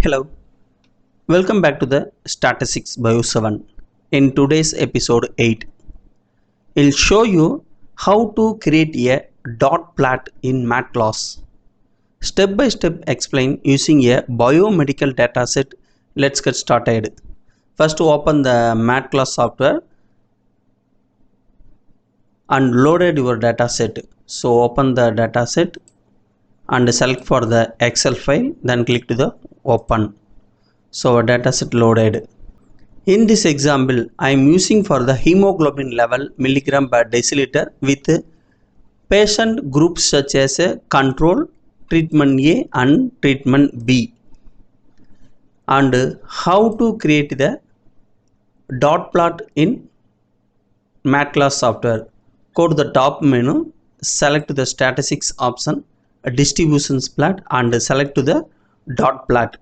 Hello, welcome back to the Statistics Bio 7. In today's episode 8, I'll show you how to create a dot plot in MedCalc. Step by step explain using a biomedical dataset. Let's get started. First open the MedCalc software and loaded your dataset. So open the dataset and select for the Excel file, then click to the open. So our dataset loaded. In this example, I am using for the hemoglobin level milligram per deciliter with patient groups such as control, treatment A and treatment B. And how to create the dot plot in MedCalc software. Go to the top menu, select the statistics option, distributions plot and select to the dot plot.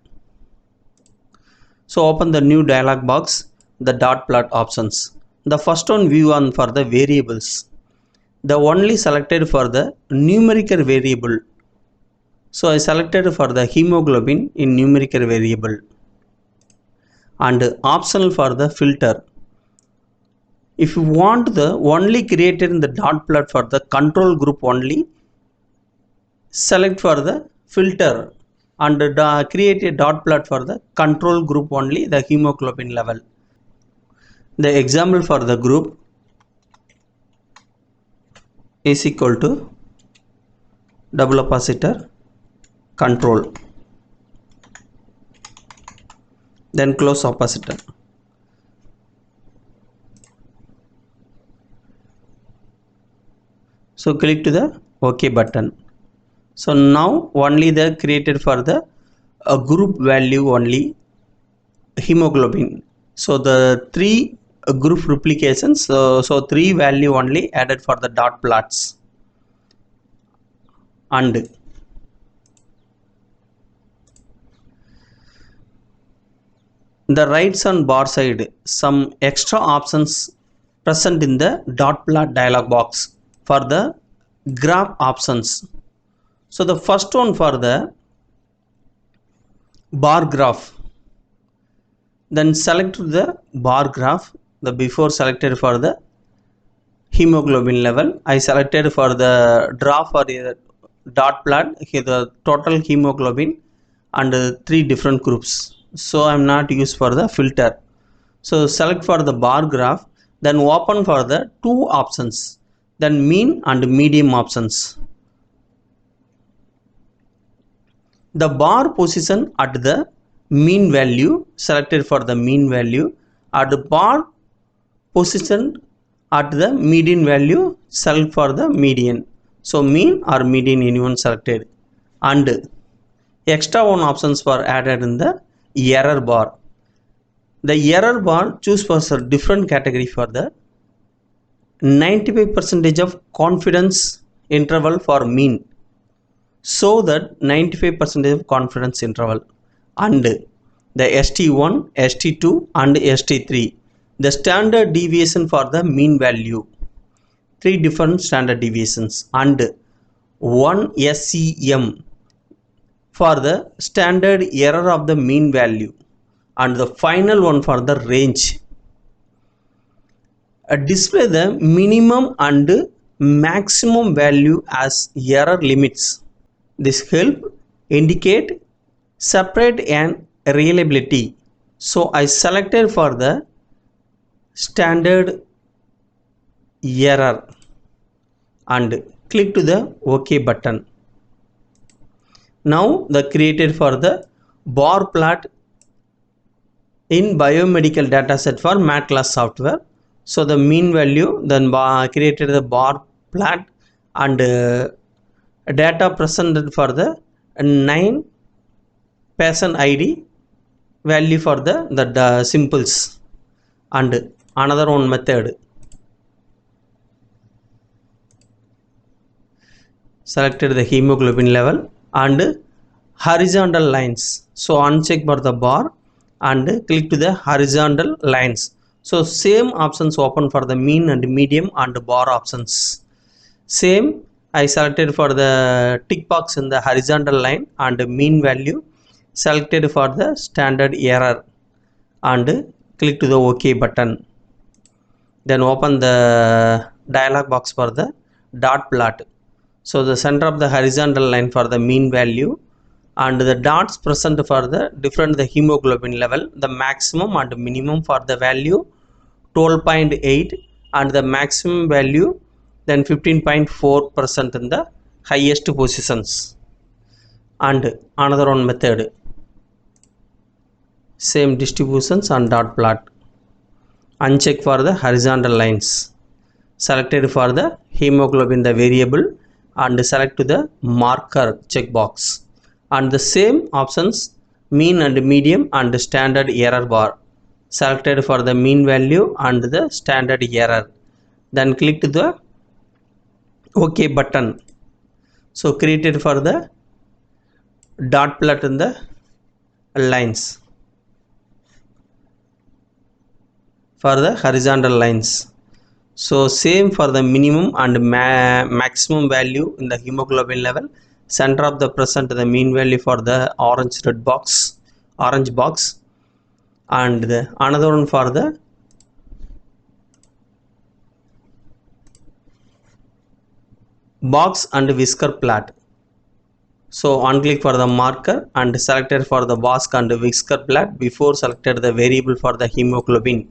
So open the new dialog box, the dot plot options. The first one view on for the variables. The only selected for the numerical variable. So I selected for the hemoglobin in numerical variable. And optional for the filter. If you want the only created in the dot plot for the control group only, select for the filter and create a dot plot for the control group only, the hemoglobin level. The example for the group is equal to double oppositor control, then close oppositor. So click to the OK button. So now only the created for the group value only hemoglobin. So the three group replications, so three value only added for the dot plots. And the right on bar side, some extra options present in the dot plot dialog box for the graph options. So the first one for the bar graph, then select the bar graph. The before selected for the hemoglobin level, I selected for the draw for the dot plot here the total hemoglobin and three different groups. So I am not used for the filter. So select for the bar graph, then open for the two options, then mean and median options. The bar position at the mean value, selected for the mean value, at the bar position at the median value, select for the median. So mean or median anyone selected. And extra one options for added in the error bar. The error bar choose for a different category for the 95% of confidence interval for mean. So that 95% of confidence interval, and the ST1, ST2 and ST3, the standard deviation for the mean value, three different standard deviations, and 1 SEM for the standard error of the mean value, and the final one for the range. Display the minimum and maximum value as error limits. This help indicate separate and reliability. So I selected for the standard error and click to the OK button. Now the created for the bar plot in biomedical dataset for MedCalc software. So the mean value, then created the bar plot and data presented for the 9 patient ID value for the simples, and another one method selected the hemoglobin level and horizontal lines. So uncheck for the bar and click to the horizontal lines. So same options open for the mean and medium and bar options. Same I selected for the tick box in the horizontal line and mean value, selected for the standard error and click to the OK button. Then open the dialog box for the dot plot. So the center of the horizontal line for the mean value and the dots present for the different the hemoglobin level, the maximum and minimum for the value 12.8 and the maximum value then 15.4% in the highest positions. And another one method, same distributions and dot plot. Uncheck for the horizontal lines, selected for the hemoglobin the variable and select to the marker checkbox, and the same options mean and medium and standard error bar, selected for the mean value and the standard error, then click to the OK button. So created for the dot plot in the lines for the horizontal lines. So same for the minimum and maximum value in the hemoglobin level, center of the present the mean value for the orange box, and the another one for the box and whisker plot. So on click for the marker and selected for the box and whisker plot before selected the variable for the hemoglobin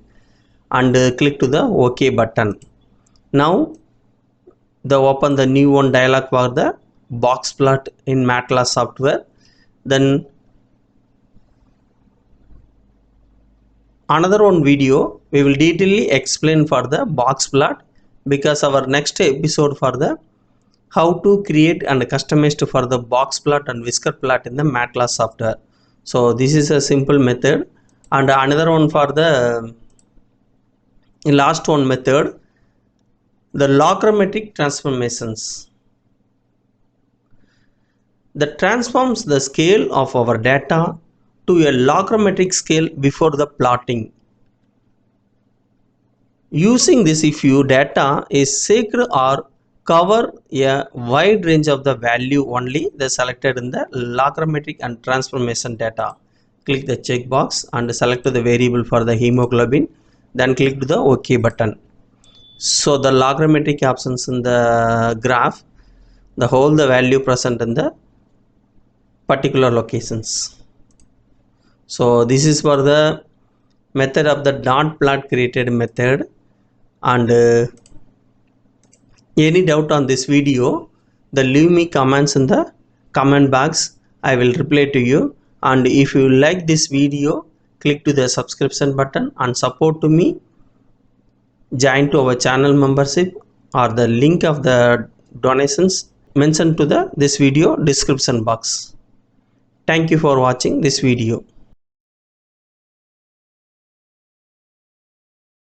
and click to the OK button. Now the open the new one dialog for the box plot in MedCalc software. Then another one video we will detailedly explain for the box plot, because our next episode for the how to create and customize for the box plot and whisker plot in the MedCalc software. So this is a simple method. And another one for the last one method, the logarithmic transformations, that transforms the scale of our data to a logarithmic scale before the plotting. Using this, if your data is sacred or cover a wide range of the value, only the selected in the logarithmic and transformation data, click the checkbox and select the variable for the hemoglobin, then click to the OK button. So the logarithmic options in the graph, the whole the value present in the particular locations. So this is for the method of the dot plot created method. And any doubt on this video, the leave me comments in the comment box, I will reply to you. And if you like this video, click to the subscription button and support to me, join to our channel membership, or the link of the donations mentioned to the this video description box. Thank you for watching this video.